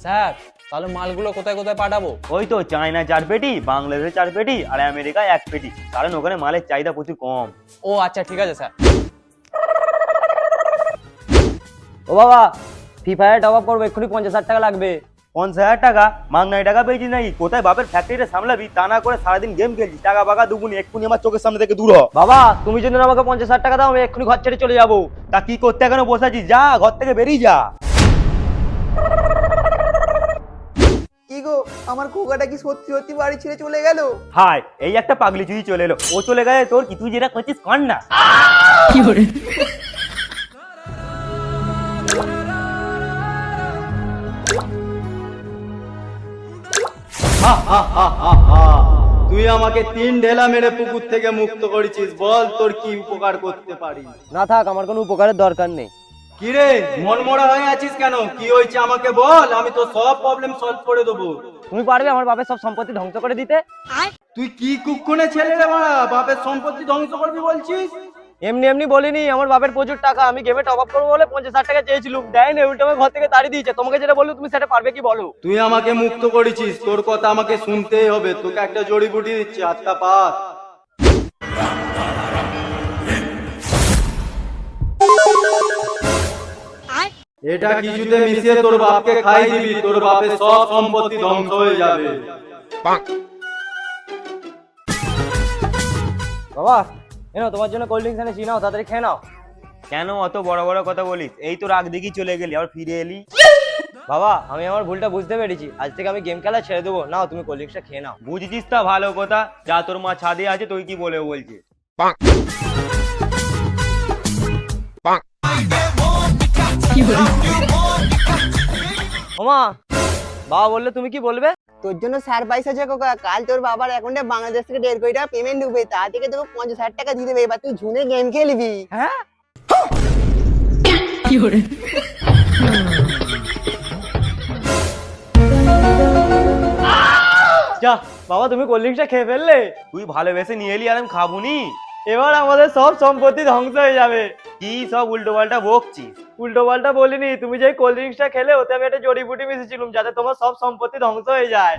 Sir তাহলে মালগুলো কোথায় কোথায় পাঠাবো? ওই তো চায়না 4 পেটি, বাংলাদেশে 4 পেটি আর আমেরিকায় 1 পেটি, কারণ ওখানে মালের চাহিদা প্রচুর কম। ও আচ্ছা ঠিক আছে স্যার। ও বাবা, ফ্রি ফায়ার টপ আপ করবো, এক্ষুনি 50,000 টাকা লাগবে। 50,000 টাকা? মাংনায় টাকা পেয়েছিস নাকি? কোথায় বাপের ফ্যাক্টরিটা সামলাবি, তা না করে সারাদিন গেম খেলছিস। টাকা বাকা দুগুনি, এক্ষুনি আমার চোখের সামনে থেকে দূর হ। বাবা, তুমি যদি আমাকে 50,000 টাকা দাও, আমি এক্ষুনি ঘর ছেড়ে চলে যাবো। তা কি করতে এখনো বসে আছিস? যা ঘর থেকে বেরিয়ে যা। কি গো, আমার খোকাটা কি সত্যি সত্যি বাড়ি ছেড়ে চলে গেল? হাই, এই একটা পাগলি চুই চলে এলো। ও চলে গেছে তোর কি, তুই যেটা করছিস কর না। তুই আমাকে 3 ঢেলা মেরে পুকুর থেকে মুক্ত করেছিস, বল তোর কি উপকার করতে পারি? না থাক, আমার কোনো উপকারের দরকার নেই। কিরে মনমরা হয়ে আছিস কেন? কি হয়েছে আমাকে বল, আমি তো সব প্রবলেম সলভ করে দেবো। তুমি পারবে আমার বাপের সব সম্পত্তি ধ্বংস করে দিতে? তুই কি কুক্ষণে ছেলে রে বাড়া, বাপের সম্পত্তি ধ্বংস করবি বলছিস? এমনি এমনি বলিনি, আমার বাপের প্রচুর টাকা, আমি গেমে টপ আপ করবো বলে 50,000 টাকা চেয়েছিলাম, দেয়নি, উল্টো আমার ঘর থেকে তাড়িয়ে দিয়েছে। তোমাকে যেটা বললো তুমি সেটা পারবে কি বলো? তুই আমাকে মুক্ত করেছিস, তোর কথা আমাকে শুনতেই হবে। তোকে একটা জড়িবুটি দিচ্ছি, হাতটা পাত। এটা কিছুতে মিশিয়ে তোর বাপকে খাই দিবি, তোর বাপের সব সম্পত্তি ধ্বংস হয়ে যাবে। বাবা, এনো তোমার জন্য কোল্ড ড্রিঙ্কস এনেছি, নাও তাড়াতাড়ি খেয়ে নাও। কেন অত বড় বড় কথা বলিস? এই তো রাগ দেখি চলে গেলি, আবার ফিরে এলি। বাবা, আমি আমার ভুলটা বুঝতে পেরেছি, আজ থেকে আমি গেম খেলা ছেড়ে দেবো। নাও তুমি কোল্ড ড্রিঙ্কসটা খেয়ে নাও। বুঝছিস তা ভালো কথা, যা তোর মা ছাদে আছে, তুই কি বলে বলছে। ওমা, বাবা বললে তুমি কি বলবে? তোর জন্য সারপ্রাইজ আছে খোকা। কাল তোর বাবার অ্যাকাউন্টে বাংলাদেশ থেকে 1.5 কোটি টাকা পেমেন্ট ঢুকবে, তা থেকে তোকে 50,000 টাকা দিয়ে দেবে। এবার তুই ঝুনে গেম খেলবি। হ্যাঁ, যা বাবা, তুমি কোল্ড ড্রিঙ্কসটা খেয়ে ফেললে। তুই ভালোবেসে নিয়ে এলি আর আমি খাবুনি। এবার আমাদের সব সম্পত্তি ধ্বংস হয়ে যাবে। কি সব উল্টো পাল্টা বকছিস? উল্টো পাল্টা বলিনি, তুমি যে কোল্ড ড্রিঙ্কসটা খেলে ওতে আমি একটা জড়িবুটি মিশিয়েছিলাম যাতে তোমার সব সম্পত্তি ধ্বংস হয়ে যায়।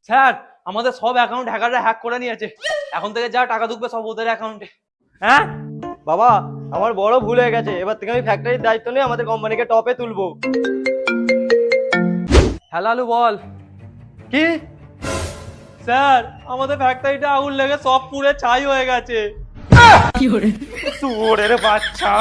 স্যার আমাদের সব অ্যাকাউন্ট হ্যাকাররা হ্যাক করে নিয়েছে, এখন থেকে যা টাকা ঢুকবে সব ওদের অ্যাকাউন্টে। হ্যাঁ বাবা, আমার বড় ভুল হয়ে গেছে, এবার থেকে আমি ফ্যাক্টরির দায়িত্ব নিয়ে আমাদের কোম্পানিকে টপে তুলবো। হ্যালো আলু বল। কি স্যার, আমাদের ফ্যাক্টরিটা আগুন লেগে সব পুড়ে ছাই হয়ে গেছে। শুয়োরের বাচ্চা।